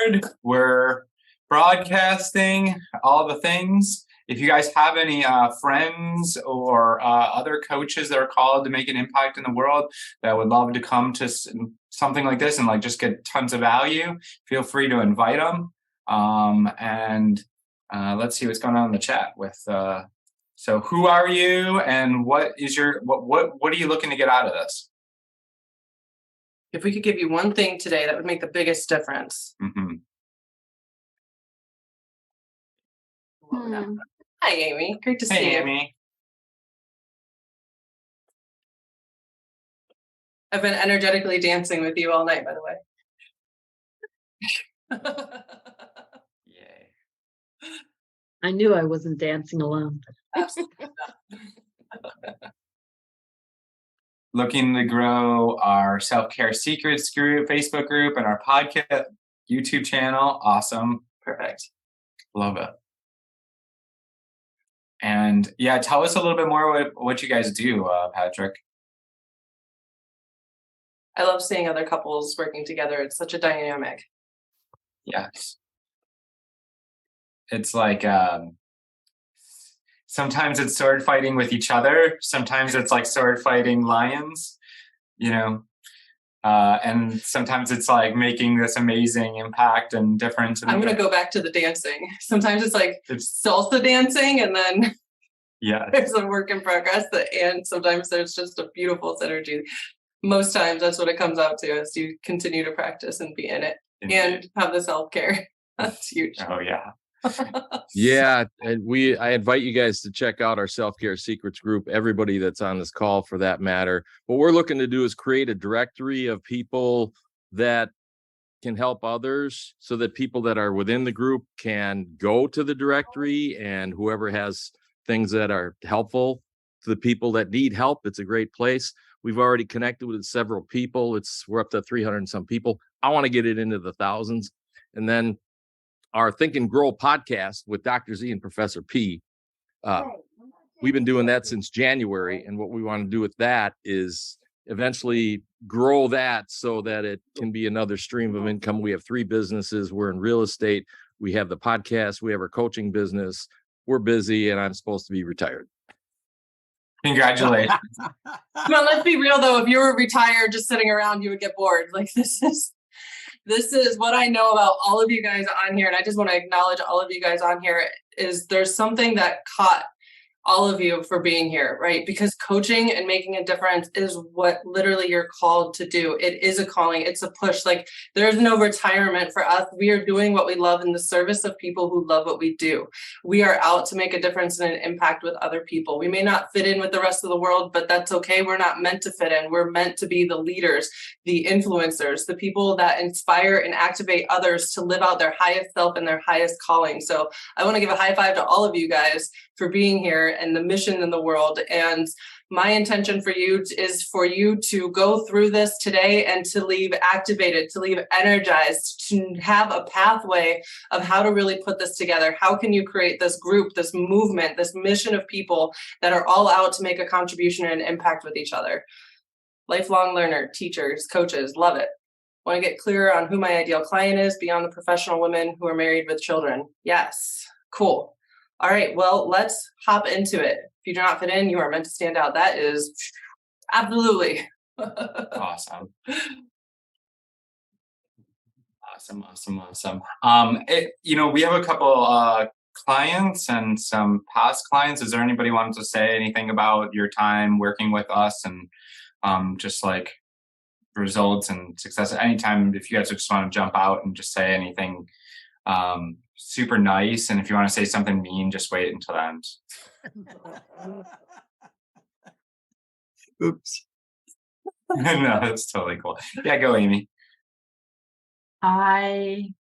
board. We're broadcasting all the things. If you guys have any friends or other coaches that are called to make an impact in the world that would love to come to something like this and like just get tons of value, feel free to invite them. And let's see what's going on in the chat with. So who are you and what is your what are you looking to get out of this? If we could give you one thing today that would make the biggest difference. Mm-hmm. Hi, Amy. Great to see you. Hey, Amy. I've been energetically dancing with you all night, by the way. Yay. I knew I wasn't dancing alone. Absolutely not. Looking to grow our Self-Care Secrets group, Facebook group, and our podcast YouTube channel. Awesome. Perfect. Love it. And yeah, tell us a little bit more what you guys do, Patrick. I love seeing other couples working together. It's such a dynamic. Yes. It's like sometimes it's sword fighting with each other. Sometimes it's like sword fighting lions, you know. And sometimes it's like making this amazing impact and difference. I'm going to go back to the dancing. Sometimes it's like salsa dancing, and then there's a work in progress. And sometimes there's just a beautiful synergy. Most times that's what it comes out to, as you continue to practice and be in it. Indeed. And have the self-care. That's huge. Oh, yeah. Yeah, and I invite you guys to check out our Self-Care Secrets group, everybody that's on this call for that matter. What we're looking to do is create a directory of people that can help others so that people that are within the group can go to the directory, and whoever has things that are helpful to the people that need help, it's a great place. We've already connected with several people. We're up to 300 and some people. I want to get it into the thousands. And then our Think and Grow podcast with Dr. Z and Professor P. We've been doing that since January. And what we want to do with that is eventually grow that so that it can be another stream of income. We have 3 businesses. We're in real estate. We have the podcast. We have our coaching business. We're busy, and I'm supposed to be retired. Congratulations. Come on, let's be real though. If you were retired, just sitting around, you would get bored. Like this is what I know about all of you guys on here. And I just want to acknowledge all of you guys on here is there's something that caught all of you for being here, right? Because coaching and making a difference is what literally you're called to do. It is a calling. It's a push. Like there's no retirement for us. We are doing what we love in the service of people who love what we do. We are out to make a difference and an impact with other people. We may not fit in with the rest of the world, but that's okay. We're not meant to fit in. We're meant to be the leaders, the influencers, the people that inspire and activate others to live out their highest self and their highest calling. So I want to give a high five to all of you guys for being here and the mission in the world. And my intention for you is for you to go through this today and to leave activated, to leave energized, to have a pathway of how to really put this together. How can you create this group, this movement, this mission of people that are all out to make a contribution and impact with each other? Lifelong learner, teachers, coaches, love it. Want to get clearer on who my ideal client is beyond the professional women who are married with children? Yes, cool. All right, well, let's hop into it. If you do not fit in, you are meant to stand out. That is absolutely awesome. Awesome. We have a couple clients and some past clients. Is there anybody wanting to say anything about your time working with us and just like results and success? Anytime, if you guys just want to jump out and just say anything super nice, and if you want to say something mean, just wait until the end. Oops. No, that's totally cool. Yeah, go, Amy. I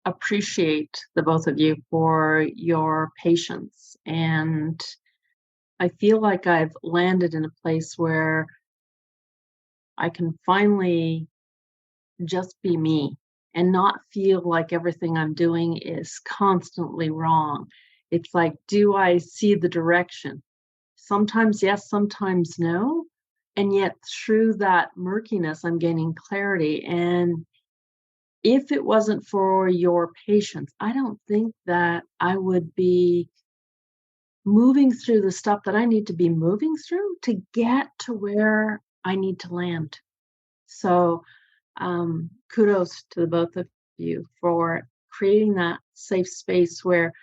appreciate the both of you for your patience, and I feel like I've landed in a place where I can finally just be me and not feel like everything I'm doing is constantly wrong. It's like, do I see the direction? Sometimes yes, sometimes no. And yet through that murkiness, I'm gaining clarity. And if it wasn't for your patience, I don't think that I would be moving through the stuff that I need to be moving through to get to where I need to land. So kudos to the both of you for creating that safe space where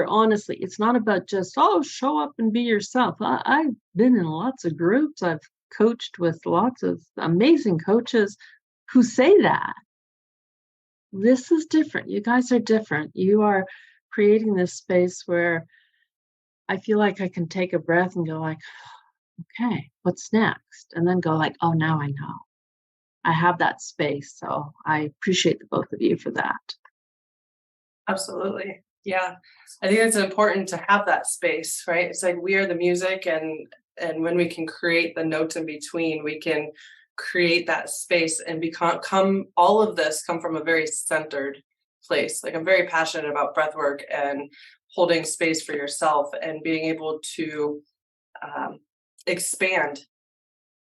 honestly, it's not about just, oh, show up and be yourself. I've been in lots of groups. I've coached with lots of amazing coaches who say that. This is different. You guys are different. You are creating this space where I feel like I can take a breath and go like, okay, what's next? And then go like, oh, now I know. I have that space. So I appreciate the both of you for that. Absolutely. Yeah. I think it's important to have that space, right? It's like we are the music, and when we can create the notes in between, we can create that space and all of this come from a very centered place. Like I'm very passionate about breath work and holding space for yourself and being able to expand,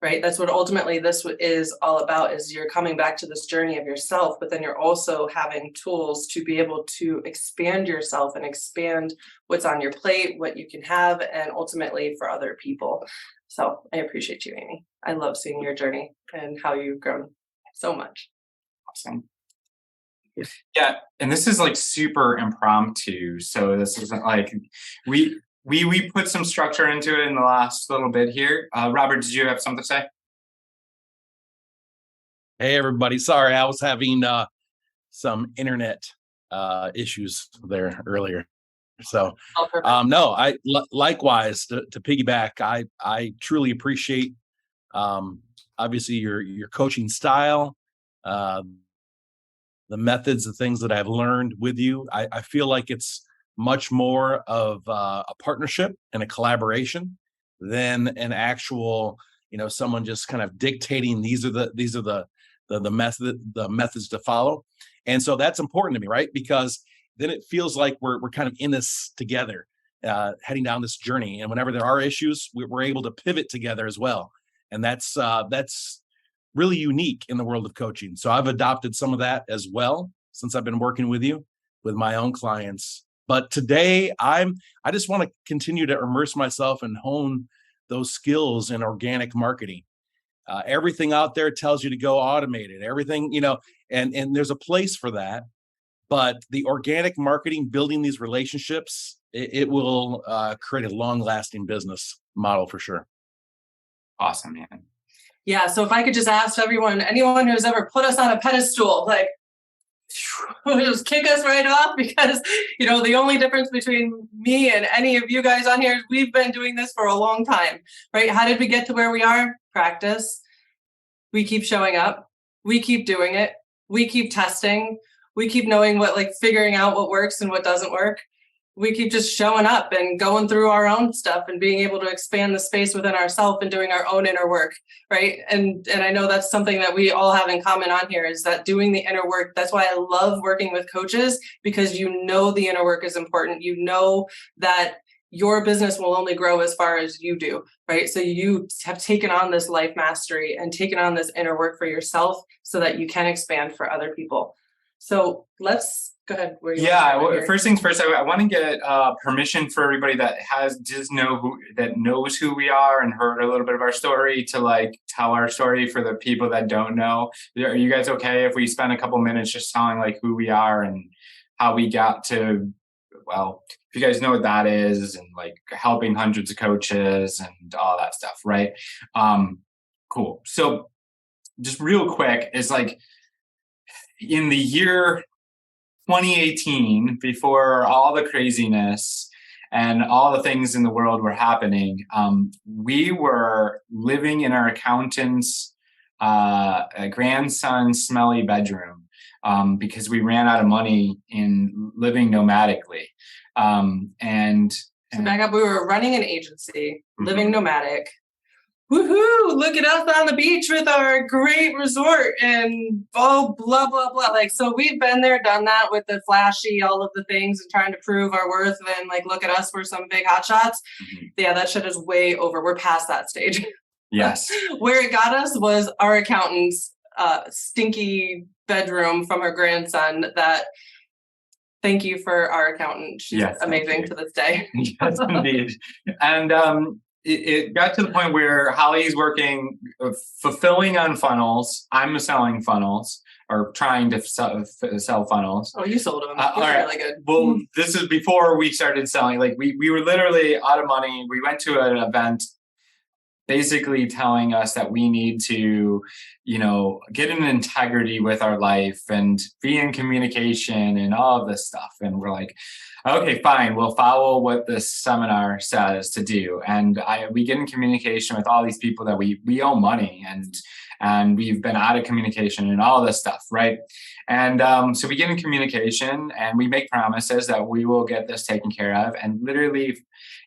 right? That's what ultimately this is all about, is you're coming back to this journey of yourself, but then you're also having tools to be able to expand yourself and expand what's on your plate, what you can have, and ultimately for other people. So I appreciate you, Amy. I love seeing your journey and how you've grown so much. Awesome. Yeah, and this is like super impromptu, so this isn't like we put some structure into it in the last little bit here. Robert, did you have something to say? Hey everybody, sorry, I was having some internet issues there earlier. So no, I likewise to piggyback, I truly appreciate obviously your coaching style, the methods, the things that I've learned with you. I feel like it's much more of a partnership and a collaboration than an actual, someone just kind of dictating these are the methods to follow. And so that's important to me, right? Because then it feels like we're kind of in this together, heading down this journey. And whenever there are issues, we're able to pivot together as well. And that's really unique in the world of coaching. So I've adopted some of that as well since I've been working with you with my own clients. But today I just want to continue to immerse myself and hone those skills in organic marketing. Everything out there tells you to go automate it, everything, and there's a place for that. But the organic marketing, building these relationships, it will create a long lasting business model for sure. Awesome, man. Yeah. So if I could just ask anyone who's ever put us on a pedestal, like, just kick us right off, because the only difference between me and any of you guys on here is we've been doing this for a long time, right? How did we get to where we are? Practice. We keep showing up. We keep doing it. We keep testing. We keep figuring out what works and what doesn't work. We keep just showing up and going through our own stuff and being able to expand the space within ourselves and doing our own inner work, right? And I know that's something that we all have in common on here, is that doing the inner work. That's why I love working with coaches, because the inner work is important. That your business will only grow as far as you do, right? So you have taken on this life mastery and taken on this inner work for yourself so that you can expand for other people. So let's go ahead. First things first, I want to get permission for everybody that knows who we are and heard a little bit of our story to tell our story for the people that don't know. Are you guys okay if we spend a couple minutes just telling who we are and how we got to, if you guys know what that is, and helping hundreds of coaches and all that stuff, right? Cool. So just real quick, is in the year 2018, before all the craziness and all the things in the world were happening, we were living in our accountant's grandson's smelly bedroom because we ran out of money in living nomadically. So back up, we were running an agency, living nomadic. Woohoo! Look at us on the beach with our great resort and blah, blah, blah. So we've been there, done that with the flashy, all of the things and trying to prove our worth and look at us, we're some big hotshots. Mm-hmm. Yeah, that shit is way over. We're past that stage. Yes. Where it got us was our accountant's stinky bedroom from her grandson. That thank you for our accountant. She's Yes, thank amazing you. to this day. Yes, indeed. And it got to the point where Holly's working, fulfilling on funnels. I'm selling funnels or trying to sell funnels. Oh, you sold them. All right. Really good. Well, this is before we started selling. Like we were literally out of money. We went to an event basically telling us that we need to, get in integrity with our life and be in communication and all of this stuff. And we're like, okay, fine, we'll follow what this seminar says to do. And we get in communication with all these people that we owe money and we've been out of communication and all this stuff, right? And so we get in communication and we make promises that we will get this taken care of. And literally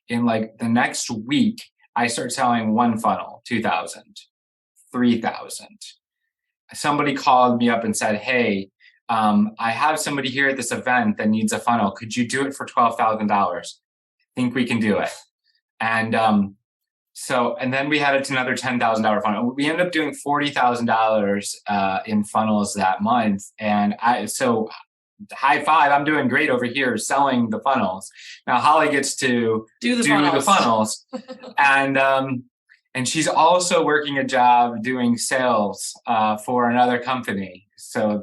in like the next week, I start selling one funnel, 2,000, 3,000. Somebody called me up and said, hey, I have somebody here at this event that needs a funnel. Could you do it for $12,000? I think we can do it. And and then we had it to another $10,000 funnel. We ended up doing $40,000 in funnels that month. And high five, I'm doing great over here selling the funnels. Now Holly gets to do the funnels. And she's also working a job doing sales for another company. So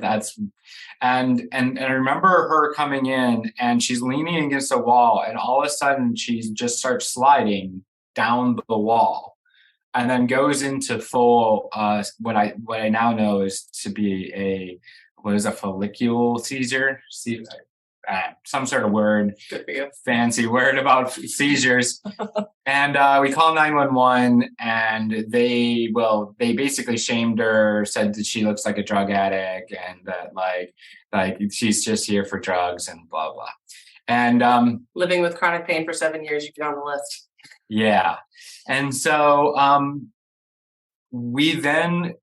and I remember her coming in and she's leaning against a wall and all of a sudden she just starts sliding down the wall and then goes into full what I now know is to be a follicular seizure? Some sort of word, good for you. Fancy word about seizures. And we called 911 and they basically shamed her, said that she looks like a drug addict and that like she's just here for drugs and blah, blah. And living with chronic pain for 7 years, you get on the list. Yeah. And so we then,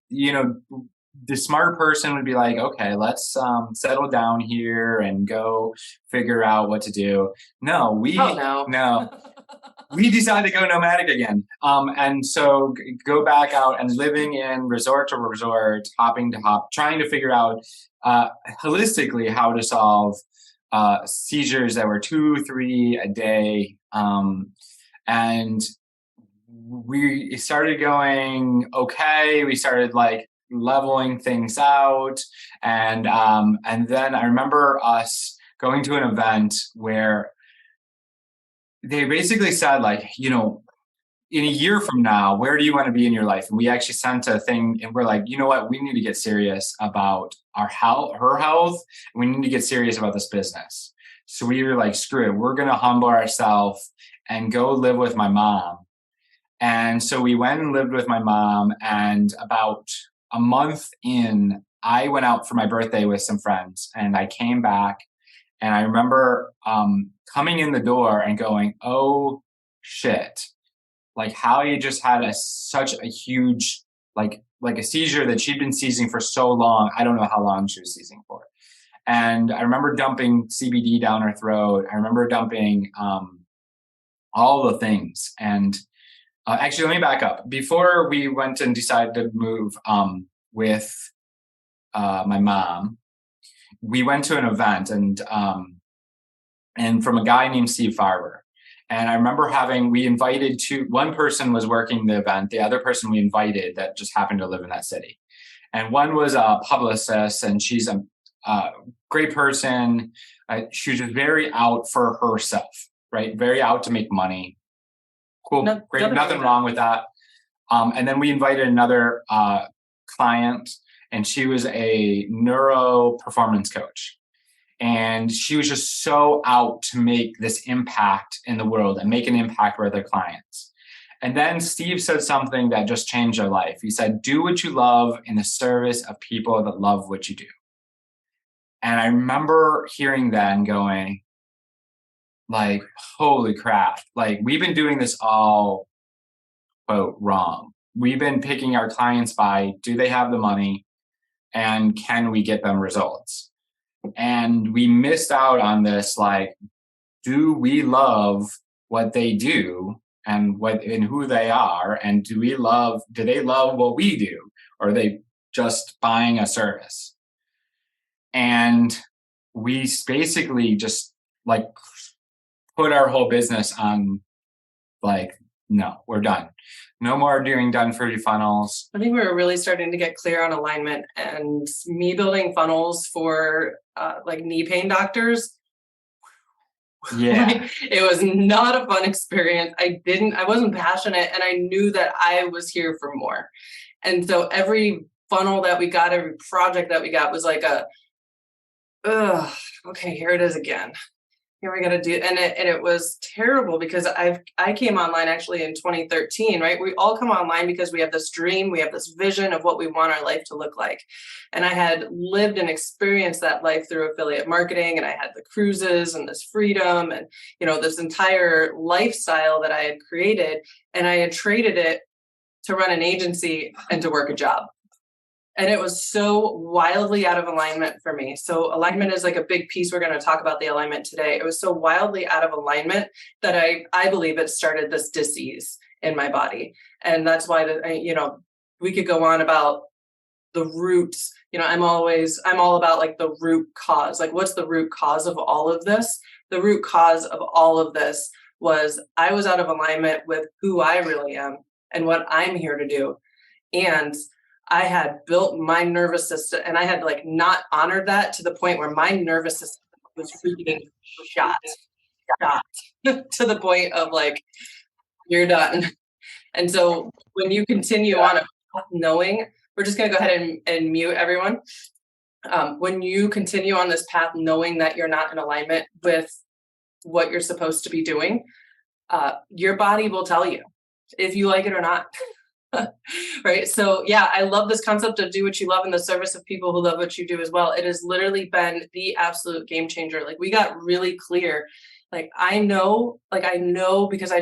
the smart person would be like, okay, let's settle down here and go figure out what to do. No, we decided to go nomadic again. And so go back out and living in resort to resort, hopping to hop, trying to figure out holistically how to solve seizures that were 2-3 a day. And we started going, okay, we started like leveling things out. And then I remember us going to an event where they basically said like, in a year from now, where do you want to be in your life? And we actually sent a thing and we're like, you know what, we need to get serious about her health. And we need to get serious about this business. So we were like, screw it. We're going to humble ourselves and go live with my mom. And so we went and lived with my mom, and about a month in, I went out for my birthday with some friends and I came back and I remember coming in the door and going, oh shit, like Hallie just had such a huge, like a seizure that she'd been seizing for so long. I don't know how long she was seizing for. And I remember dumping CBD down her throat. I remember dumping all the things. And actually, let me back up. Before we went and decided to move with my mom, we went to an event and from a guy named Steve Farber. And I remember we invited one person was working the event, the other person we invited that just happened to live in that city. And one was a publicist, and she's a great person. She was just very out for herself, right? Very out to make money. Cool, great, nothing wrong with that. And then we invited another client, and she was a neuro performance coach. And she was just so out to make this impact in the world and make an impact with their clients. And then Steve said something that just changed her life. He said, do what you love in the service of people that love what you do. And I remember hearing that and going, like, holy crap. Like, we've been doing this all, quote, wrong. We've been picking our clients by, do they have the money? And can we get them results? And we missed out on this, like, do we love what they do and who they are? And do they love what we do? Or are they just buying a service? And we basically just like put our whole business on like, no, we're done. No more doing done for you funnels. I think we were really starting to get clear on alignment, and me building funnels for like knee pain doctors. Yeah. Like, it was not a fun experience. I wasn't passionate, and I knew that I was here for more. And so every funnel that we got, every project that we got was like okay, here it is again. Here we got to do, and it was terrible because I came online actually in 2013, right? We all come online because we have this dream, we have this vision of what we want our life to look like. And I had lived and experienced that life through affiliate marketing, and I had the cruises and this freedom and, you know, this entire lifestyle that I had created, and I had traded it to run an agency and to work a job. And it was so wildly out of alignment for me. So alignment is like a big piece. We're going to talk about the alignment today. It was so wildly out of alignment that I believe it started this disease in my body. And that's why, you know, we could go on about the roots. You know, I'm all about like the root cause. Like, what's the root cause of all of this? The root cause of all of this was I was out of alignment with who I really am and what I'm here to do. And I had built my nervous system, and I had like not honored that to the point where my nervous system was freaking shot to the point of like, you're done. And so when you continue on a path knowing, we're just going to go ahead and mute everyone. When you continue on this path knowing that you're not in alignment with what you're supposed to be doing, your body will tell you if you like it or not. Right. So yeah, I love this concept of do what you love in the service of people who love what you do as well. It has literally been the absolute game changer. Like, we got really clear. Like, I know because I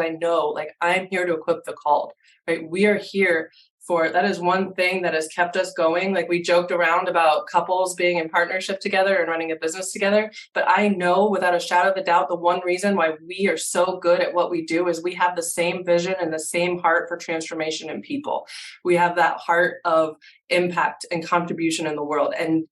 know, like, I'm here to equip the called, right? We are here for, that is one thing that has kept us going. Like, we joked around about couples being in partnership together and running a business together. But I know without a shadow of a doubt, the one reason why we are so good at what we do is we have the same vision and the same heart for transformation in people. We have that heart of impact and contribution in the world, and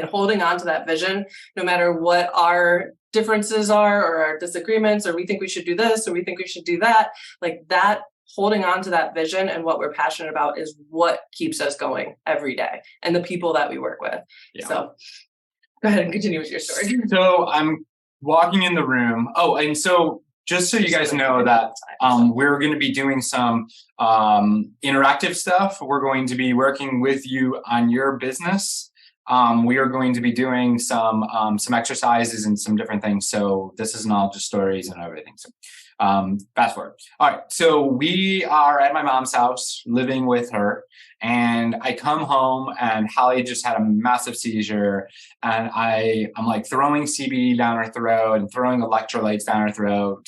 holding on to that vision, no matter what our differences are or our disagreements, or we think we should do this or we think we should do that, like that, holding on to that vision and what we're passionate about is what keeps us going every day, and the people that we work with. Yeah. So go ahead and continue with your story. So I'm walking in the room. Oh, and so just so you guys know that we're going to be doing some interactive stuff. We're going to be working with you on your business. We are going to be doing some exercises and some different things. So this isn't all just stories and everything. So fast forward. All right. So we are at my mom's house living with her, and I come home and Holly just had a massive seizure, and I'm like throwing CBD down her throat and throwing electrolytes down her throat,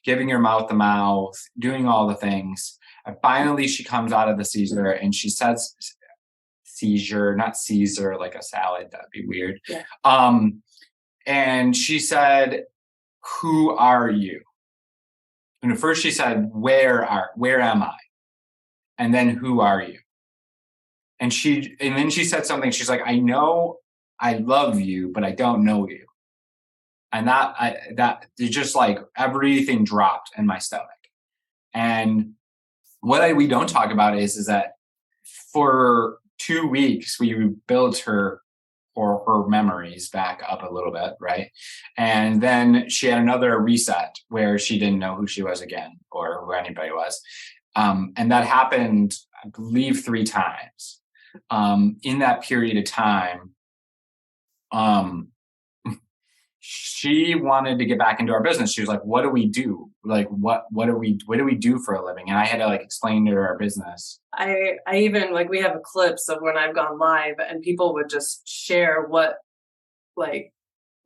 giving her mouth to mouth, doing all the things. And finally she comes out of the seizure, and she says, seizure, not Caesar, like a salad. That'd be weird. Yeah. And she said, "Who are you?" And at first she said, where am I? And then, who are you? And then she said something. She's like, I know I love you, but I don't know you. And that just like everything dropped in my stomach. And what we don't talk about is that for 2 weeks, we built her memories back up a little bit, right? And then she had another reset where she didn't know who she was again or who anybody was. And that happened, I believe, 3 times. In that period of time, she wanted to get back into our business. She was like, what do we do? Like, what do we do for a living? And I had to like explain to her our business. I even, like, we have clips of when I've gone live and people would just share what, like,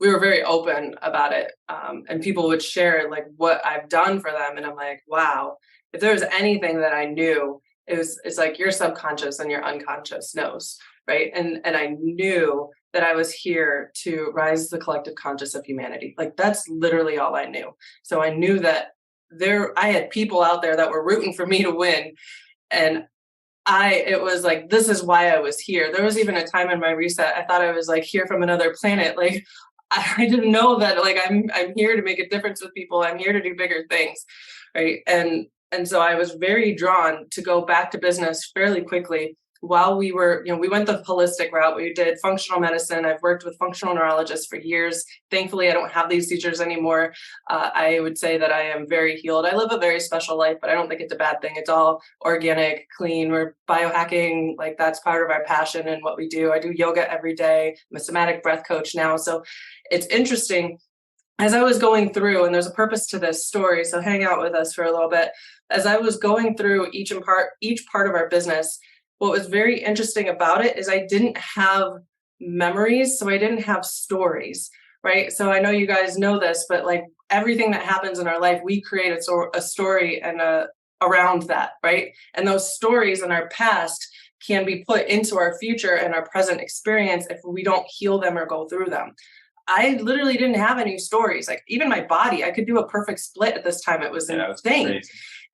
we were very open about it. And people would share like what I've done for them. And I'm like, wow, if there was anything that I knew, it's like your subconscious and your unconscious knows. Right. And I knew that I was here to rise the collective conscious of humanity. Like, that's literally all I knew. So I knew that I had people out there that were rooting for me to win. And it was like, this is why I was here. There was even a time in my reset, I thought I was like here from another planet. Like, I didn't know that, like, I'm here to make a difference with people. I'm here to do bigger things. Right. And so I was very drawn to go back to business fairly quickly. While we were, we went the holistic route. We did functional medicine. I've worked with functional neurologists for years. Thankfully, I don't have these seizures anymore. I would say that I am very healed. I live a very special life, but I don't think it's a bad thing. It's all organic, clean. We're biohacking. Like, that's part of our passion and what we do. I do yoga every day. I'm a somatic breath coach now. So it's interesting. As I was going through, and there's a purpose to this story, so hang out with us for a little bit. As I was going through each part of our business, what was very interesting about it is I didn't have memories, so I didn't have stories, right? So I know you guys know this, but like everything that happens in our life, we create a story and around that, right? And those stories in our past can be put into our future and our present experience if we don't heal them or go through them. I literally didn't have any stories. Like, even my body, I could do a perfect split at this time. It was insane.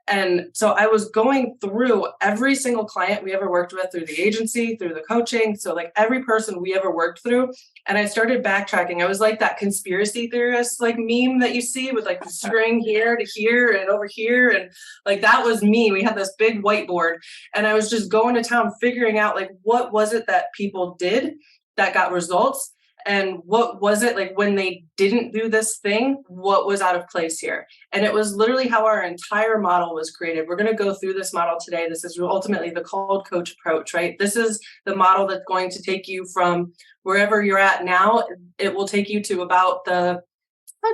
And so I was going through every single client we ever worked with through the agency, through the coaching. So like every person we ever worked through. And I started backtracking. I was like that conspiracy theorist, like meme that you see with like the string here to here and over here. And like, that was me. We had this big whiteboard and I was just going to town, figuring out like, what was it that people did that got results? And what was it like when they didn't do this thing? What was out of place here? And it was literally how our entire model was created. We're going to go through this model today. This is ultimately the cold coach approach, right? This is the model that's going to take you from wherever you're at now. It will take you to about I'd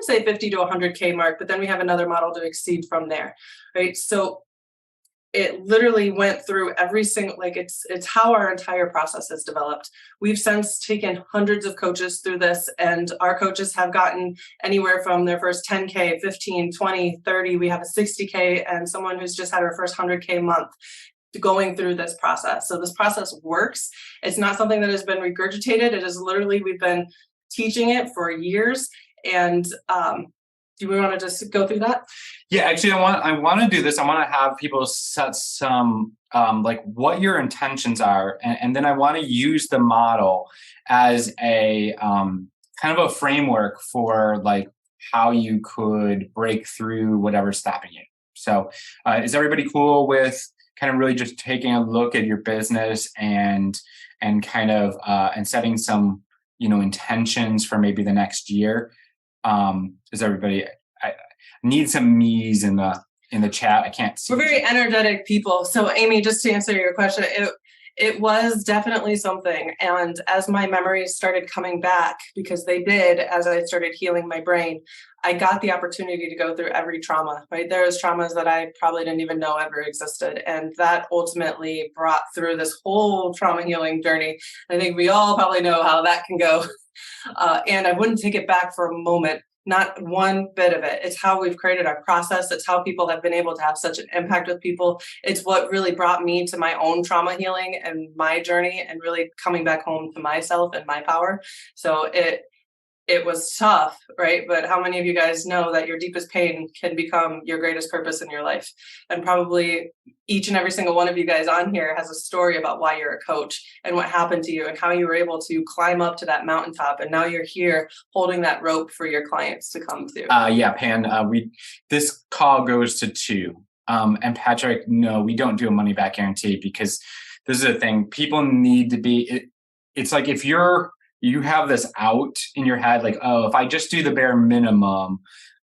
say 50 to 100K mark, but then we have another model to exceed from there, right? So it literally went through every single, like it's how our entire process has developed. We've since taken hundreds of coaches through this, and our coaches have gotten anywhere from their first 10K, 15, 20, 30. We have a 60K and someone who's just had her first 100K month going through this process. So this process works. It's not something that has been regurgitated. It is literally, we've been teaching it for years. And do we want to just go through that? Yeah, actually, I want to do this. I want to have people set some like what your intentions are, and then I want to use the model as a kind of a framework for like how you could break through whatever's stopping you. So, is everybody cool with kind of really just taking a look at your business and kind of and setting some intentions for maybe the next year? Is everybody? I need some me's in the chat. I can't see. We're very energetic people. So Amy, just to answer your question, it was definitely something. And as my memories started coming back, because they did, as I started healing my brain, I got the opportunity to go through every trauma, right? There was traumas that I probably didn't even know ever existed. And that ultimately brought through this whole trauma healing journey. I think we all probably know how that can go. And I wouldn't take it back for a moment. Not one bit of it. It's how we've created our process. It's how people have been able to have such an impact with people. It's what really brought me to my own trauma healing and my journey and really coming back home to myself and my power. So it was tough, right? But how many of you guys know that your deepest pain can become your greatest purpose in your life? And probably each and every single one of you guys on here has a story about why you're a coach and what happened to you and how you were able to climb up to that mountaintop. And now you're here holding that rope for your clients to come to. Yeah, Pan, this call goes to 2. And Patrick, no, we don't do a money back guarantee because this is the thing. People need to be, it's like if you have this out in your head, like, oh, if I just do the bare minimum,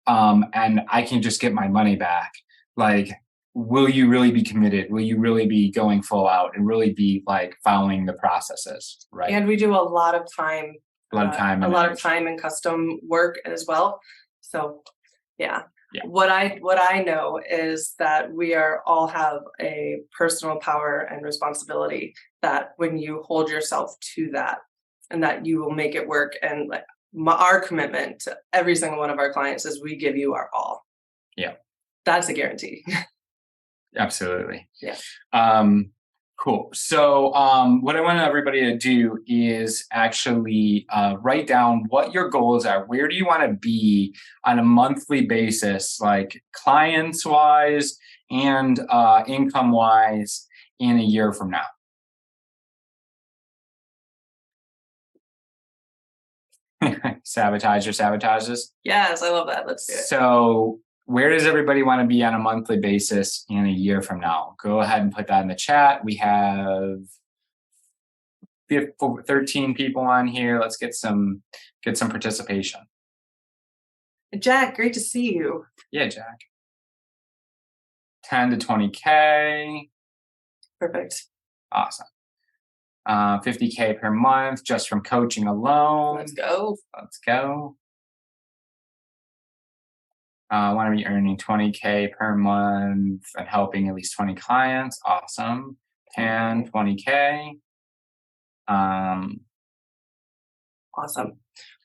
and I can just get my money back, like, will you really be committed? Will you really be going full out and really be like following the processes, right? And we do a lot of time. A lot of time and custom work as well. So, yeah. What I know is that we all have a personal power and responsibility that when you hold yourself to that, and that you will make it work. And like our commitment to every single one of our clients is we give you our all. Yeah. That's a guarantee. Absolutely. Yeah. Cool. So what I want everybody to do is actually write down what your goals are. Where do you want to be on a monthly basis, like clients wise and income wise? in a year from now? Sabotage or sabotages. Yes, I love that. Let's do it. So where does everybody want to be on a monthly basis in a year from now? Go ahead and put that in the chat. We have 13 people on here. Let's get some participation. Jack, great to see you. Yeah, Jack. 10 to 20K. Perfect. Awesome. 50K per month just from coaching alone. Let's go. Let's go. Want to be earning 20K per month and helping at least 20 clients. Awesome. 10, 20K. Awesome.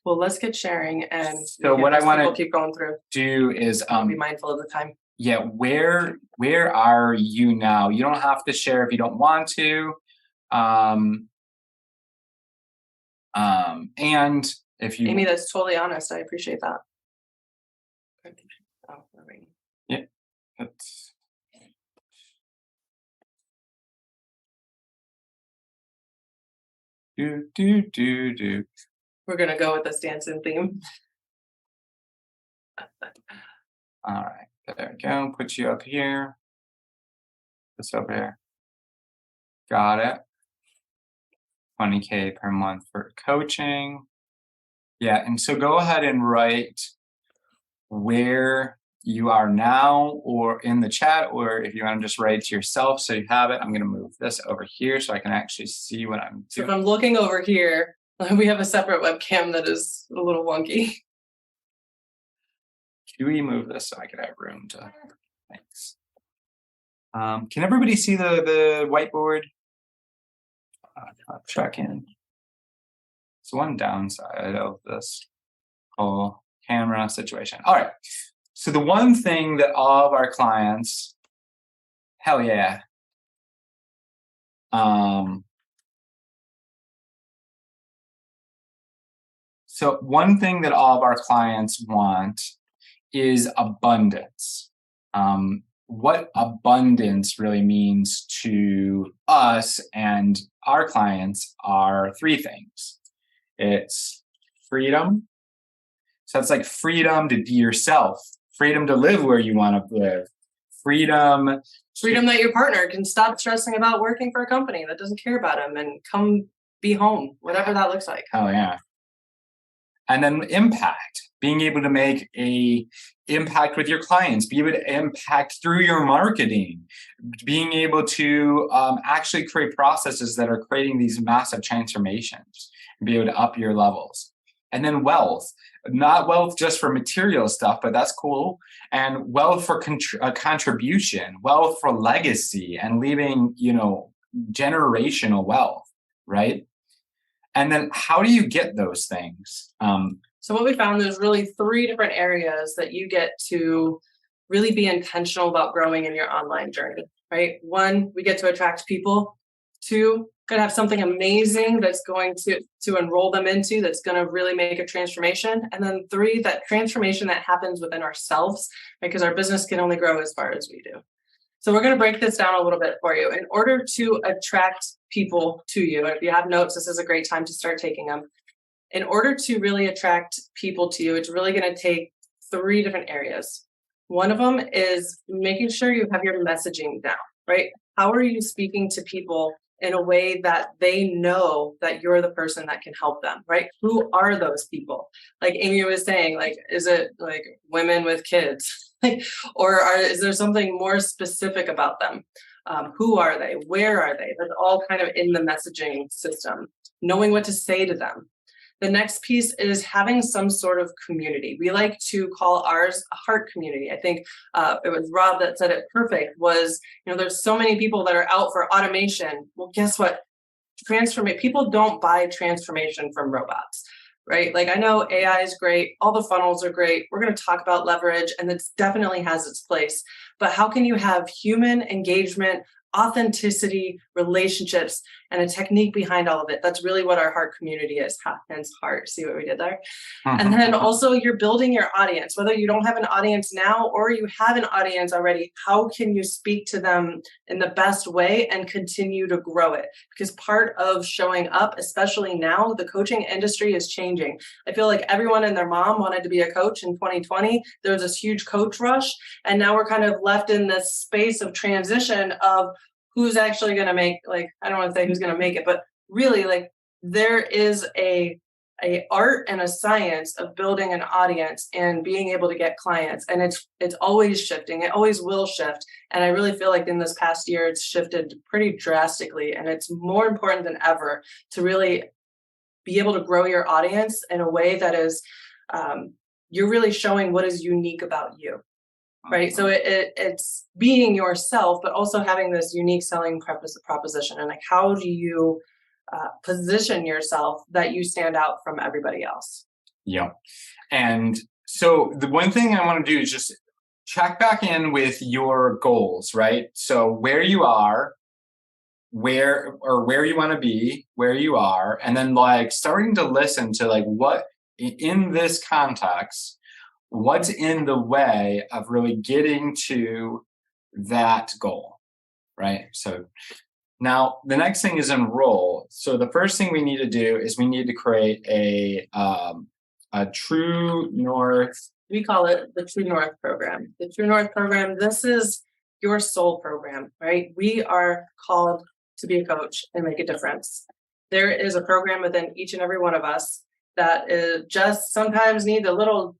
Well, let's get sharing, and So what I want to keep going through. do is Be mindful of the time. yeah, where are you now? You don't have to share if you don't want to. And if you Amy, that's totally honest. I appreciate that. Oh, yeah, that's do. We're gonna go with this dancing theme. All right, there we go. Put you up here. This over here. Got it. 20K per month for coaching. Yeah, and so go ahead and write where you are now or in the chat, or if you want to just write it to yourself so you have it. I'm going to move this over here so I can actually see what I'm So doing. if I'm looking over here, we have a separate webcam that is a little wonky. Can we move this so I can have room to? Thanks. Can everybody see the whiteboard? I'll check in. It's one downside of this whole camera situation. All right. So the one thing that all of our clients, hell yeah. So one thing that all of our clients want is abundance. What abundance really means to us and our clients are three things. It's freedom. So it's like freedom to be yourself, freedom to live where you want to live, freedom that your partner can stop stressing about working for a company that doesn't care about him and come be home, whatever that looks like. Oh yeah. And then impact, being able to make a impact with your clients, be able to impact through your marketing, being able to actually create processes that are creating these massive transformations and be able to up your levels. And then wealth, not wealth just for material stuff, but that's cool. And wealth for contribution, wealth for legacy and leaving, generational wealth, right? And then how do you get those things? So what we found, there's really 3 different areas that you get to really be intentional about growing in your online journey, right? 1, we get to attract people. 2, gonna have something amazing that's going to enroll them into, that's gonna really make a transformation. And then 3, that transformation that happens within ourselves, because our business can only grow as far as we do. So we're going to break this down a little bit for you. In order to attract people to you, if you have notes, this is a great time to start taking them. In order to really attract people to you, it's really going to take 3 different areas. One of them is making sure you have your messaging down, right? How are you speaking to people in a way that they know that you're the person that can help them, right? Who are those people? Like Amy was saying, like, is it like women with kids? Or is there something more specific about them? Who are they? Where are they? That's all kind of in the messaging system, knowing what to say to them. The next piece is having some sort of community. We like to call ours a heart community. I think it was Rob that said it perfect, was, there's so many people that are out for automation. Well, guess what? People don't buy transformation from robots. Right? Like, I know AI is great. All the funnels are great. We're going to talk about leverage, and it definitely has its place. But how can you have human engagement, authenticity, relationships and a technique behind all of it. That's really what our heart community is. Hence heart. See what we did there? And then also you're building your audience, whether you don't have an audience now or you have an audience already. How can you speak to them in the best way and continue to grow it? Because part of showing up, especially now, the coaching industry is changing. I feel like everyone and their mom wanted to be a coach in 2020. There was this huge coach rush. And now we're kind of left in this space of transition of who's actually going to make, like, I don't want to say who's going to make it, but really, like, there is a art and a science of building an audience and being able to get clients. And it's always shifting. It always will shift. And I really feel like in this past year, it's shifted pretty drastically. And it's more important than ever to really be able to grow your audience in a way that is, you're really showing what is unique about you. Right. So it's being yourself, but also having this unique selling proposition. And like, how do you position yourself that you stand out from everybody else? Yeah. And so the one thing I want to do is just check back in with your goals, right? So where you are, where you want to be, where you are, and then like starting to listen to like what in this context, what's in the way of really getting to that goal, right? So now the next thing is enroll. So the first thing we need to do is we need to create a True North. We call it the True North program. The True North program, this is your soul program, right? We are called to be a coach and make a difference. There is a program within each and every one of us that is just sometimes needs a little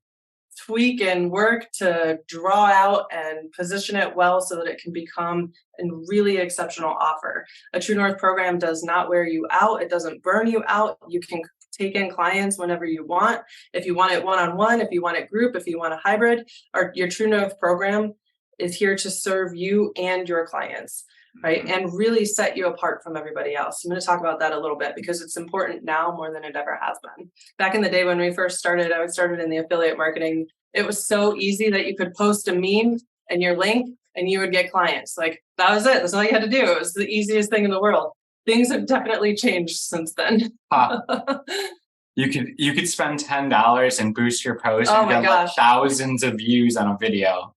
tweak and work to draw out and position it well so that it can become a really exceptional offer. A True North program does not wear you out. It doesn't burn you out. You can take in clients whenever you want. If you want it one-on-one, if you want it group, if you want a hybrid, your True North program is here to serve you and your clients, right? And really set you apart from everybody else. I'm going to talk about that a little bit because it's important now more than it ever has been. Back in the day when we first started, I started in the affiliate marketing. It was so easy that you could post a meme and your link and you would get clients. Like that was it. That's all you had to do. It was the easiest thing in the world. Things have definitely changed since then. You could spend $10 and boost your post and get like thousands of views on a video.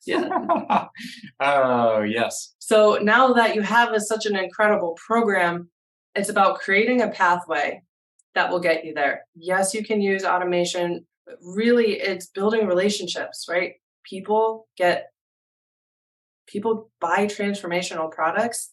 Yeah. Oh, yes. So now that you have such an incredible program, it's about creating a pathway that will get you there. Yes, you can use automation, but really it's building relationships, right? People buy transformational products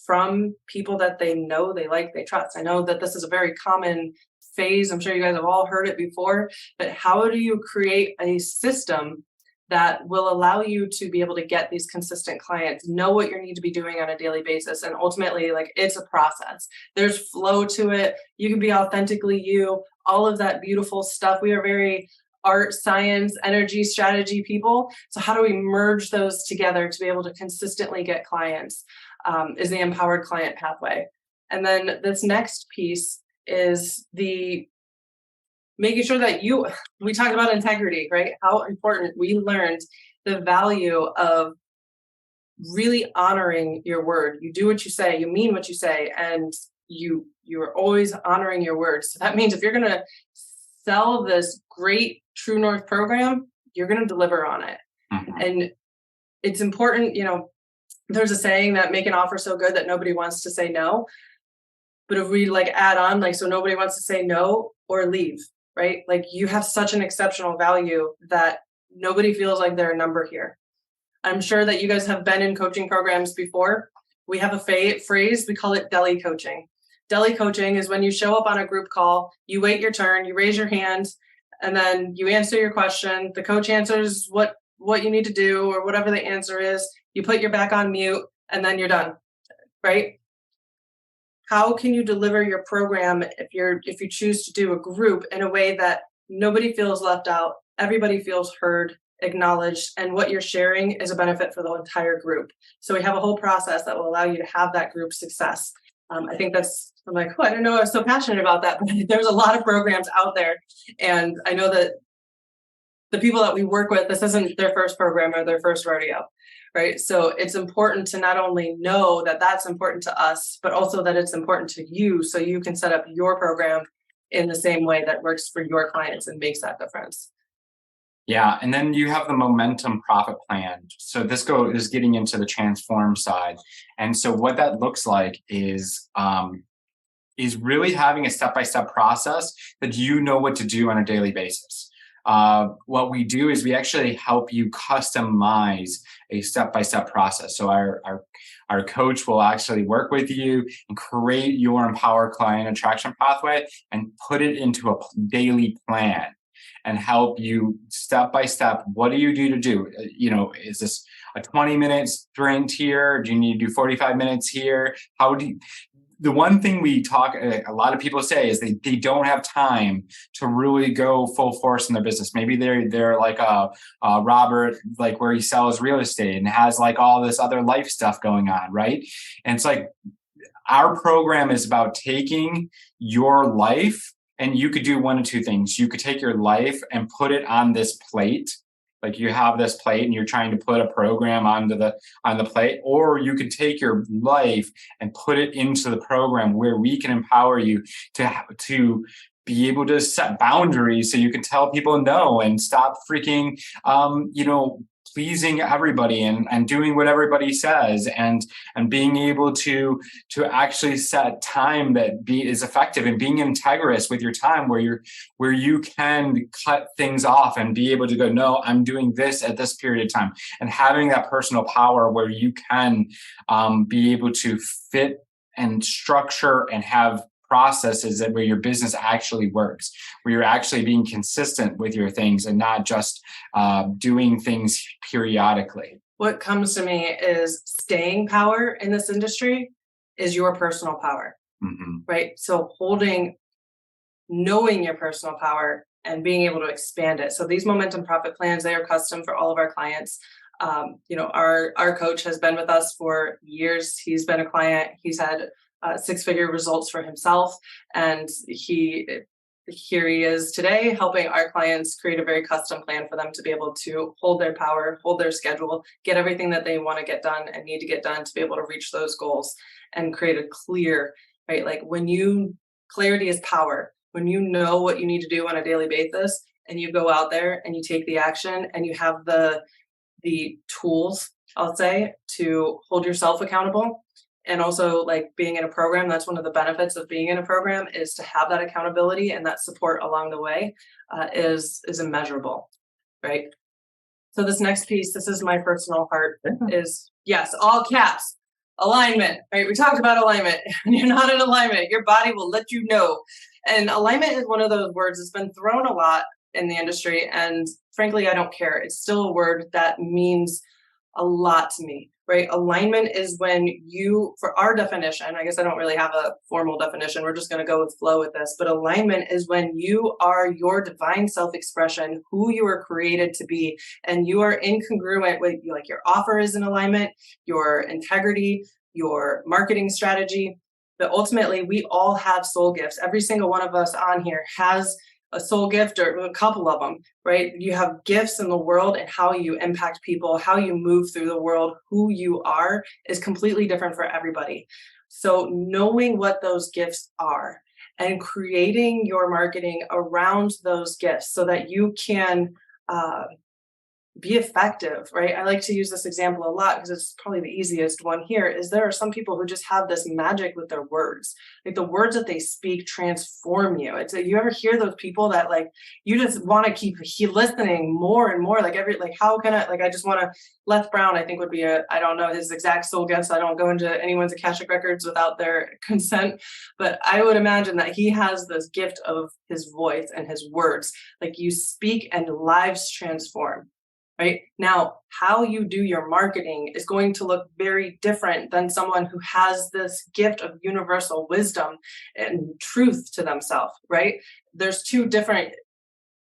from people that they know, they like, they trust. I know that this is a very common phase. I'm sure you guys have all heard it before, but how do you create a system that will allow you to be able to get these consistent clients, know what you need to be doing on a daily basis. And ultimately, like, it's a process. There's flow to it. You can be authentically you, all of that beautiful stuff. We are very art, science, energy, strategy people. So how do we merge those together to be able to consistently get clients is the empowered client pathway. And then this next piece is the making sure that we talked about integrity, right? How important we learned the value of really honoring your word. You do what you say, you mean what you say, and you are always honoring your words. So that means if you're going to sell this great True North program, you're going to deliver on it. Mm-hmm. And it's important, there's a saying that make an offer so good that nobody wants to say no. But if we add on, so nobody wants to say no or leave, right? You have such an exceptional value that nobody feels like they're a number here. I'm sure that you guys have been in coaching programs before. We have a phrase, we call it deli coaching. Deli coaching is when you show up on a group call, you wait your turn, you raise your hand, and then you answer your question. The coach answers what you need to do or whatever the answer is. You put your back on mute, and then you're done, right? How can you deliver your program if you choose to do a group in a way that nobody feels left out, everybody feels heard, acknowledged, and what you're sharing is a benefit for the entire group? So we have a whole process that will allow you to have that group success. I think I'm I don't know, I was so passionate about that, but there's a lot of programs out there. And I know that the people that we work with, this isn't their first program or their first rodeo, right? So it's important to not only know that that's important to us, but also that it's important to you, so you can set up your program in the same way that works for your clients and makes that difference. Yeah, and then you have the momentum profit plan. So this is getting into the transform side. And so what that looks like is really having a step-by-step process that you know what to do on a daily basis. What we do is we actually help you customize a step-by-step process. So our coach will actually work with you and create your Empower Client Attraction Pathway and put it into a daily plan and help you step by step. What do you do to do? Is this a 20-minute sprint here? Do you need to do 45 minutes here? The one thing a lot of people say is they don't have time to really go full force in their business. Maybe they're like Robert, like where he sells real estate and has like all this other life stuff going on, right? And it's like our program is about taking your life, and you could do one of two things. You could take your life and put it on this plate. Like you have this plate and you're trying to put a program on the plate, or you could take your life and put it into the program where we can empower you to be able to set boundaries so you can tell people no and stop freaking pleasing everybody and doing what everybody says and being able to actually set time that is effective and being integrous with your time where you can cut things off and be able to go, no, I'm doing this at this period of time, and having that personal power where you can be able to fit and structure and have processes where your business actually works, where you're actually being consistent with your things and not just doing things periodically. What comes to me is staying power in this industry is your personal power, right? So knowing your personal power and being able to expand it. So these momentum profit plans, they are custom for all of our clients. Our coach has been with us for years. He's been a client. He's had six-figure results for himself, and here he is today helping our clients create a very custom plan for them to be able to hold their power, hold their schedule, get everything that they want to get done and need to get done to be able to reach those goals and create a clear, right? Like clarity is power. When you know what you need to do on a daily basis and you go out there and you take the action and you have the tools, I'll say, to hold yourself accountable. And also, like, being in a program, that's one of the benefits of being in a program, is to have that accountability, and that support along the way is immeasurable, right? So this next piece, this is my personal heart, is, yes, all caps, alignment, right? We talked about alignment. When you're not in alignment, your body will let you know. And alignment is one of those words that's been thrown a lot in the industry, and frankly, I don't care. It's still a word that means a lot to me, right? Alignment is when for our definition, I guess I don't really have a formal definition, we're just going to go with flow with this, but alignment is when you are your divine self-expression, who you were created to be, and you are incongruent with, like, your offer is in alignment, your integrity, your marketing strategy. But ultimately, we all have soul gifts. Every single one of us on here has a soul gift, or a couple of them, right? You have gifts in the world, and how you impact people, how you move through the world, who you are is completely different for everybody. So knowing what those gifts are and creating your marketing around those gifts so that you can be effective, right? I like to use this example a lot because it's probably the easiest one here, is there are some people who just have this magic with their words. Like, the words that they speak transform you. You ever hear those people that, like, you just want to keep listening more and more, like how can I just want to, Les Brown, I think, would be I don't know his exact soul gifts. I don't go into anyone's Akashic records without their consent, but I would imagine that he has this gift of his voice and his words. Like, you speak and lives transform. Right? Now, how you do your marketing is going to look very different than someone who has this gift of universal wisdom and truth to themselves, right? There's two different,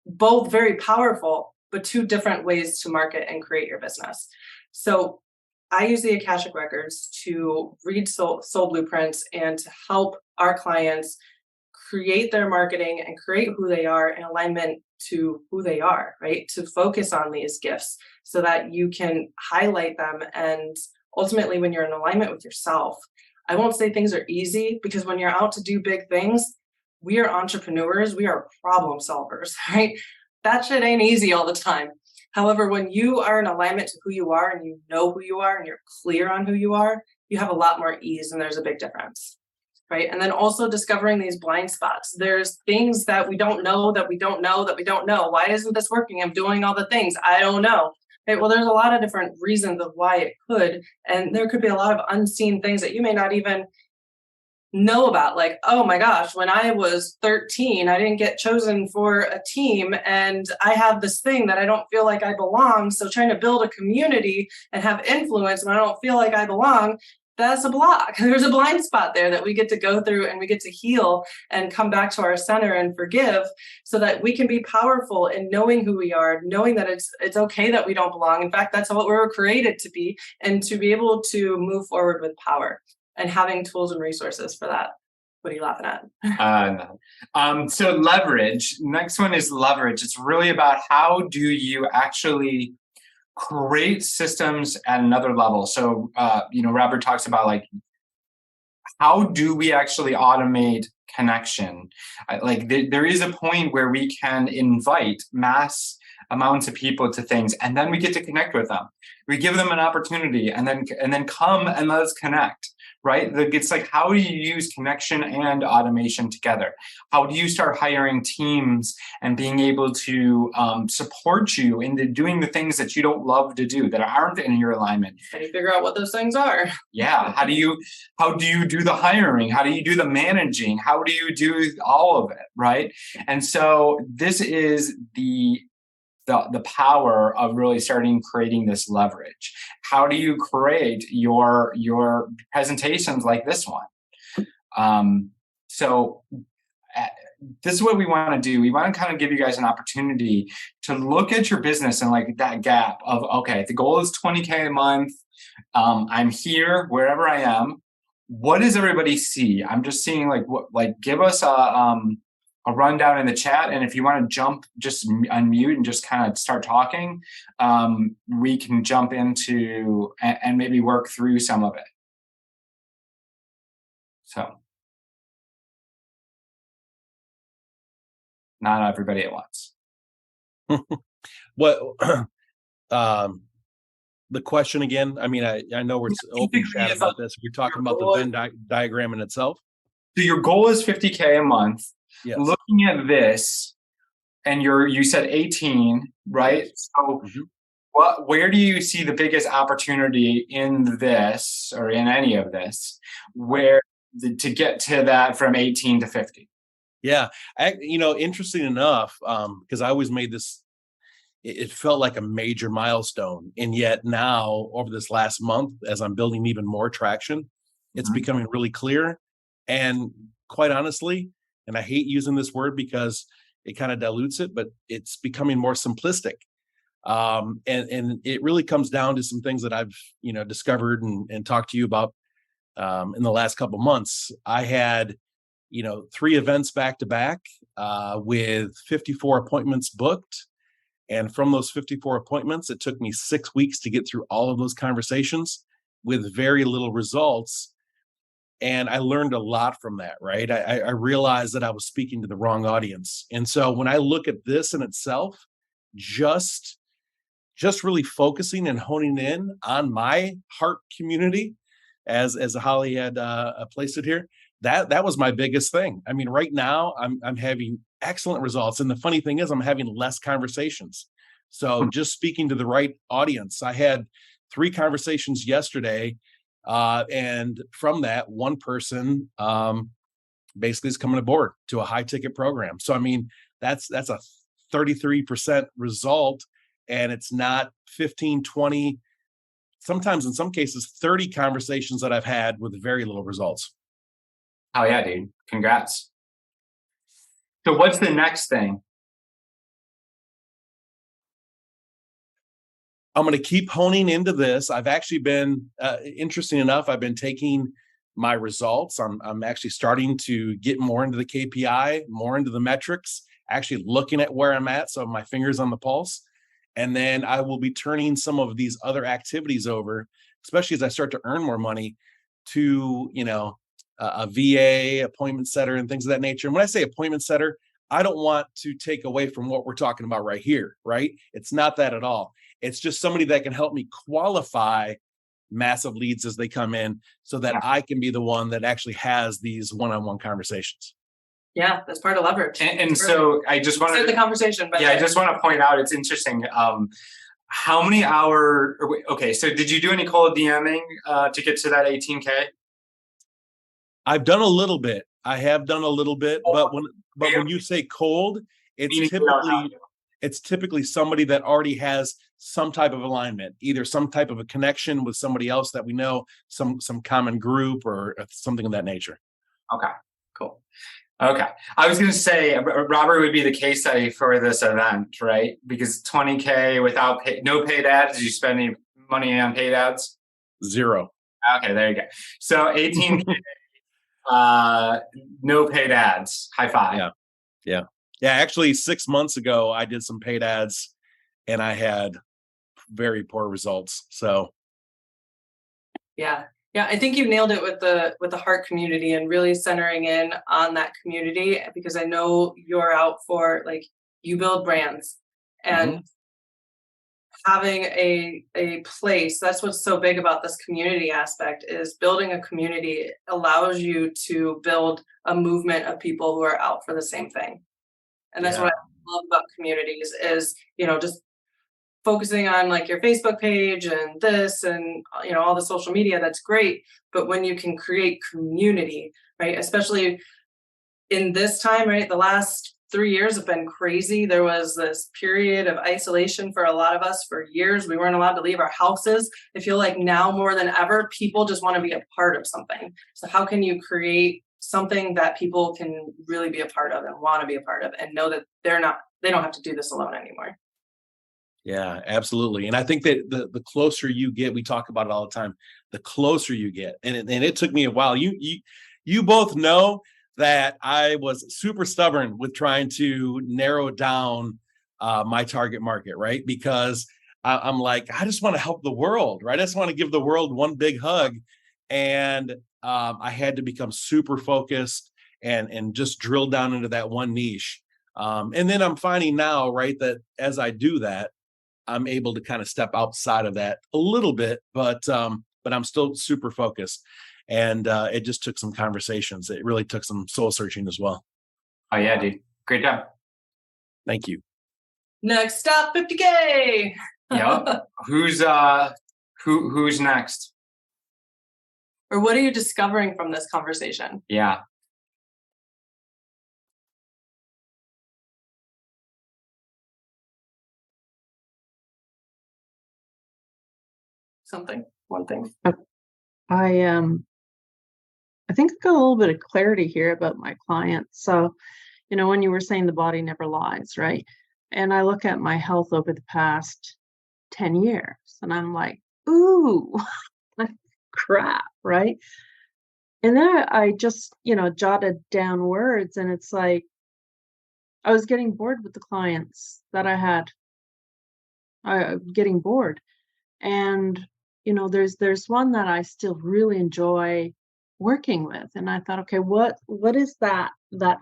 both very powerful, but two different ways to market and create your business. So I use the Akashic records to read soul blueprints and to help our clients create their marketing and create who they are in alignment to who they are, right? To focus on these gifts so that you can highlight them. And ultimately, when you're in alignment with yourself, I won't say things are easy, because when you're out to do big things, we are entrepreneurs, we are problem solvers, right? That shit ain't easy all the time. However, when you are in alignment to who you are and you know who you are and you're clear on who you are, you have a lot more ease, and there's a big difference, right? And then also discovering these blind spots. There's things that we don't know, that we don't know, that we don't know. Why isn't this working? I'm doing all the things. I don't know. Okay, well, there's a lot of different reasons of why it could. And there could be a lot of unseen things that you may not even know about. Like, oh my gosh, when I was 13, I didn't get chosen for a team, and I have this thing that I don't feel like I belong. So trying to build a community and have influence when I don't feel like I belong, that's a block. There's a blind spot there that we get to go through, and we get to heal and come back to our center and forgive, so that we can be powerful in knowing who we are, knowing that it's okay that we don't belong. In fact, that's what we were created to be, and to be able to move forward with power and having tools and resources for that. What are you laughing at? No. So leverage. Next one is leverage. It's really about how do you actually create systems at another level. So, Robert talks about like, how do we actually automate connection? There is a point where we can invite mass amounts of people to things, and then we get to connect with them. We give them an opportunity, and then come and let us connect. Right? It's like, how do you use connection and automation together? How do you start hiring teams and being able to support you in doing the things that you don't love to do, that aren't in your alignment? How do you figure out what those things are? Yeah. How do you do the hiring? How do you do the managing? How do you do all of it? Right? And so this is the power of really starting creating this leverage. How do you create your presentations like this one? So this is what we want to do. We want to kind of give you guys an opportunity to look at your business and like that gap of, okay, the goal is 20K a month. I'm here wherever I am. What does everybody see? I'm just seeing give us a rundown in the chat. And if you want to jump, just unmute and just kind of start talking, we can jump into and maybe work through some of it. So not everybody at once. What the question again? I mean, I know we're open chat about this. We're talking about the Venn diagram in itself. So your goal is 50K a month. Yes. Looking at this, and you said 18, right? Yes. So where do you see the biggest opportunity in this, or in any of this, to get to that from 18 to 50? Yeah. Interesting enough, because I always made this, it felt like a major milestone. And yet now, over this last month, as I'm building even more traction, it's becoming really clear. And quite honestly, and I hate using this word because it kind of dilutes it, but it's becoming more simplistic. And it really comes down to some things that I've, discovered and talked to you about in the last couple of months. I had, 3 events back to back with 54 appointments booked. And from those 54 appointments, it took me 6 weeks to get through all of those conversations with very little results. And I learned a lot from that, right? I realized that I was speaking to the wrong audience. And so when I look at this in itself, just really focusing and honing in on my heart community, as Holly had placed it here, that was my biggest thing. I mean, right now I'm having excellent results. And the funny thing is I'm having less conversations. So just speaking to the right audience. I had 3 conversations yesterday. And from that, one person basically is coming aboard to a high ticket program. So, I mean, that's a 33% result, and it's not 15, 20, sometimes in some cases, 30 conversations that I've had with very little results. Oh yeah, dude. Congrats. So what's the next thing? I'm going to keep honing into this. I've actually been, interesting enough, I've been taking my results. I'm actually starting to get more into the KPI, more into the metrics, actually looking at where I'm at. So my fingers on the pulse. And then I will be turning some of these other activities over, especially as I start to earn more money, to, a VA, appointment setter, and things of that nature. And when I say appointment setter, I don't want to take away from what we're talking about right here, right? It's not that at all. It's just somebody that can help me qualify massive leads as they come in so that I can be the one that actually has these one-on-one conversations. Yeah, that's part of leverage. And so I just want Start the conversation. I just want to point out, it's interesting. How many hours? Okay, so did you do any cold DMing to get to that 18K? I've done a little bit. I have done a little bit, but when you say cold, it's typically somebody that already has some type of alignment, either some type of a connection with somebody else that we know, some common group or something of that nature. Okay, cool. Okay. I was going to say Robert would be the case study for this event, right? Because 20K without no paid ads. Did you spend any money on paid ads? Zero. Okay, there you go. So 18K, no paid ads. High five. Yeah. Actually, 6 months ago, I did some paid ads and I had very poor results. So. Yeah, I think you nailed it with the heart community and really centering in on that community, because I know you're out for, like, you build brands and having a place. That's what's so big about this community aspect, is building a community allows you to build a movement of people who are out for the same thing. And that's what I love about communities is, just focusing on like your Facebook page and this and, all the social media, that's great. But when you can create community, right? Especially in this time, right? The last 3 years have been crazy. There was this period of isolation for a lot of us for years. We weren't allowed to leave our houses. I feel like now more than ever, people just want to be a part of something. So how can you create something that people can really be a part of and want to be a part of and know that they don't have to do this alone anymore? Yeah, absolutely. And I think that the closer you get, we talk about it all the time, the closer you get. And it took me a while. You both know that I was super stubborn with trying to narrow down my target market, right? Because I'm like, I just want to help the world, right? I just want to give the world one big hug. And I had to become super focused and just drill down into that one niche. And then I'm finding now, right, that as I do that, I'm able to kind of step outside of that a little bit, but I'm still super focused. And it just took some conversations. It really took some soul searching as well. Oh yeah, dude. Great job. Thank you. Next stop, 50K. Yep. Who's next? Or what are you discovering from this conversation? Yeah. One thing. I think I've got a little bit of clarity here about my clients. So, when you were saying the body never lies, right? And I look at my health over the past 10 years and I'm like, ooh, crap, right? And then I just, jotted down words, and it's like I was getting bored with the clients that I had. Getting bored. And there's one that I still really enjoy working with, and I thought, okay, what is that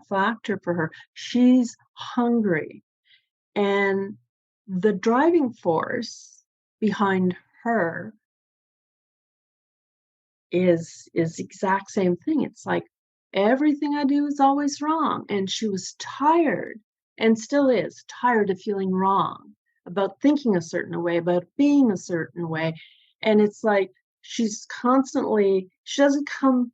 factor for her? She's hungry, and the driving force behind her is the exact same thing. It's like everything I do is always wrong, and she was tired, and still is tired of feeling wrong about thinking a certain way, about being a certain way. And it's like she doesn't come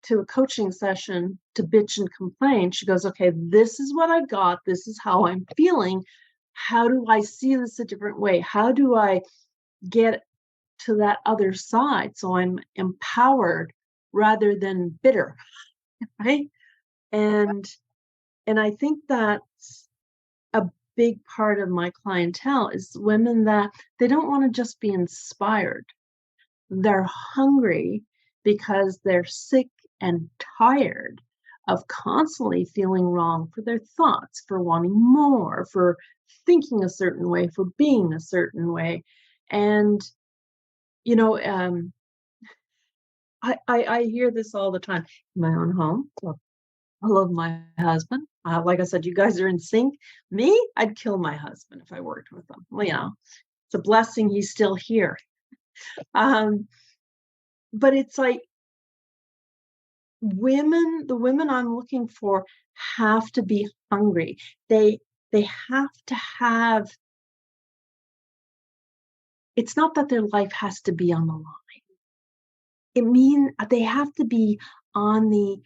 to a coaching session to bitch and complain. She goes, okay, this is what I got. This is how I'm feeling. How do I see this a different way? How do I get to that other side so I'm empowered rather than bitter, right? And I think that's a big part of my clientele is women that they don't want to just be inspired. They're hungry because they're sick and tired of constantly feeling wrong for their thoughts, for wanting more, for thinking a certain way, for being a certain way. And, you know, I hear this all the time in my own home. Well, I love my husband. Like I said, you guys are in sync. Me, I'd kill my husband if I worked with him. Well, you know, it's a blessing he's still here. But it's like the women I'm looking for have to be hungry. They have to have, it's not that their life has to be on the line. It means they have to be on the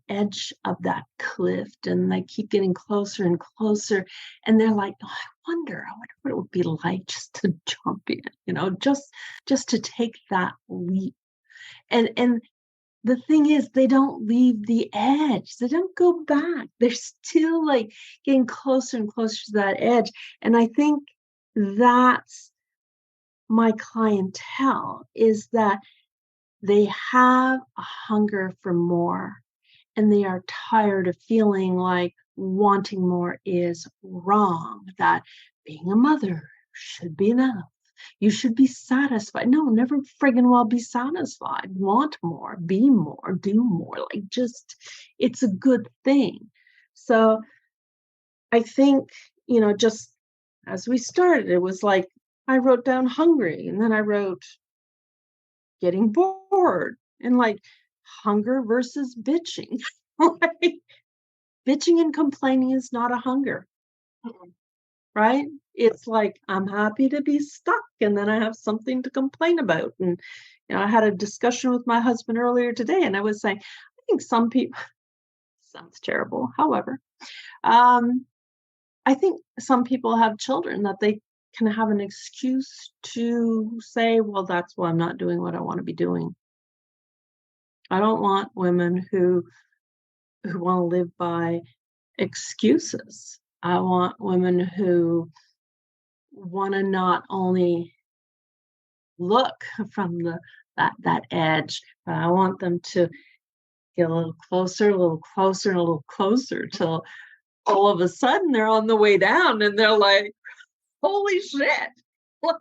edge of that cliff, and they keep getting closer and closer. And they're like, oh, I wonder what it would be like just to jump in, you know, just to take that leap. And the thing is, they don't leave the edge. They don't go back. They're still like getting closer and closer to that edge. And I think that's my clientele, is that they have a hunger for more, and they are tired of feeling like wanting more is wrong, that being a mother should be enough. You should be satisfied. No, never friggin' well be satisfied. Want more, be more, do more. Like, just, it's a good thing. So I think, you know, just as we started, it was like I wrote down hungry, and then I wrote getting bored, and like hunger versus bitching. Like, bitching and complaining is not a hunger. Right? It's like, I'm happy to be stuck, and then I have something to complain about. And, you know, I had a discussion with my husband earlier today, and I was saying, I think some people, sounds terrible. However, I think some people have children that they can have an excuse to say, well, that's why I'm not doing what I want to be doing. I don't want women who want to live by excuses. I want women who want to not only look from that edge, but I want them to get a little closer, and a little closer, till all of a sudden they're on the way down, and they're like, holy shit. Like,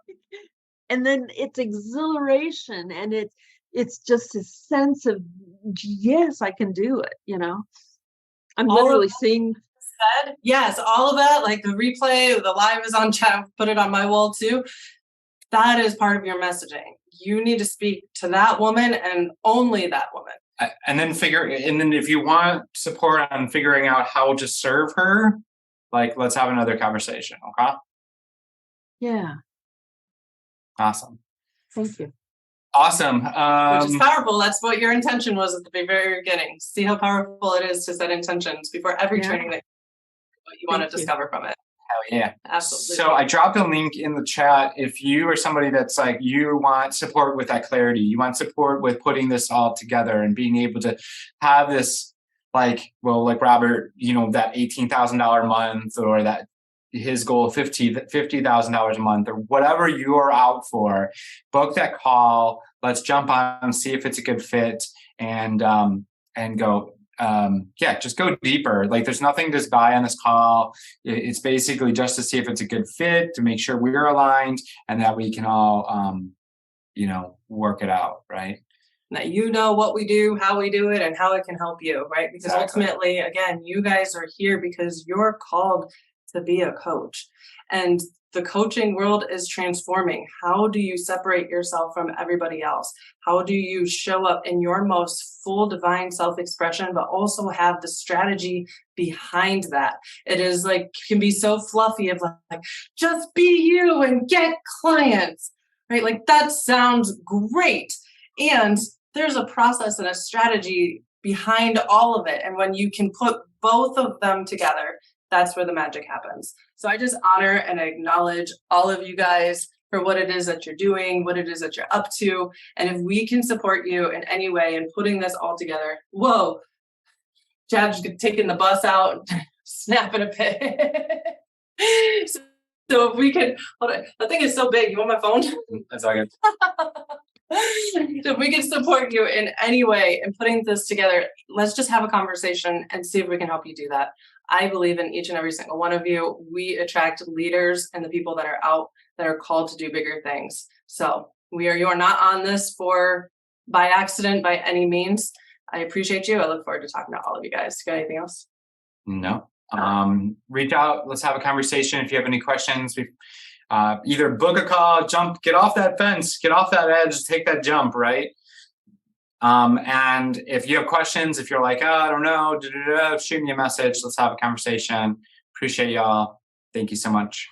and then it's exhilaration, and it's just a sense of, yes, I can do it, you know. I'm literally seeing said, yes, all of that, like the replay, the live is on chat, put it on my wall too. That is part of your messaging. You need to speak to that woman and only that woman. And then if you want support on figuring out how to serve her, like, let's have another conversation. Okay. Yeah. Awesome. Thank you. Awesome. Which is powerful. That's what your intention was at the very beginning. See how powerful it is to set intentions before every training, that what you want to discover from it. Hell yeah. Absolutely. So I dropped a link in the chat. If you are somebody that's like, you want support with that clarity, you want support with putting this all together and being able to have this, like, well, like Robert, you know, that $18,000 a month, or that his goal of $50,000 a month, or whatever you're out for, book that call. Let's jump on, see if it's a good fit, and go. Just go deeper. Like, there's nothing to buy on this call. It's basically just to see if it's a good fit, to make sure we're aligned, and that we can all, work it out, right? That you know what we do, how we do it, and how it can help you, right? Because ultimately, again, you guys are here because you're called to be a coach, and the coaching world is transforming. How do you separate yourself from everybody else? How do you show up in your most full divine self-expression, but also have the strategy behind that? It is like, can be so fluffy of like, just be you and get clients, right? Like, that sounds great. And there's a process and a strategy behind all of it. And when you can put both of them together, that's where the magic happens. So I just honor and acknowledge all of you guys for what it is that you're doing, what it is that you're up to. And if we can support you in any way in putting this all together, whoa, Chad's taking the bus out, snapping a pic. So if we could, hold on, the thing is so big. You want my phone? That's all good. If we can support you in any way in putting this together, let's just have a conversation and see if we can help you do that. I believe in each and every single one of you. We attract leaders and the people that are out that are called to do bigger things. So you are not on this by accident by any means. I appreciate you. I look forward to talking to all of you guys. Got anything else? No. Reach out. Let's have a conversation. If you have any questions, either book a call, get off that fence, get off that edge, take that jump, right? And if you have questions, if you're like, oh, I don't know, shoot me a message. Let's have a conversation. Appreciate y'all. Thank you so much.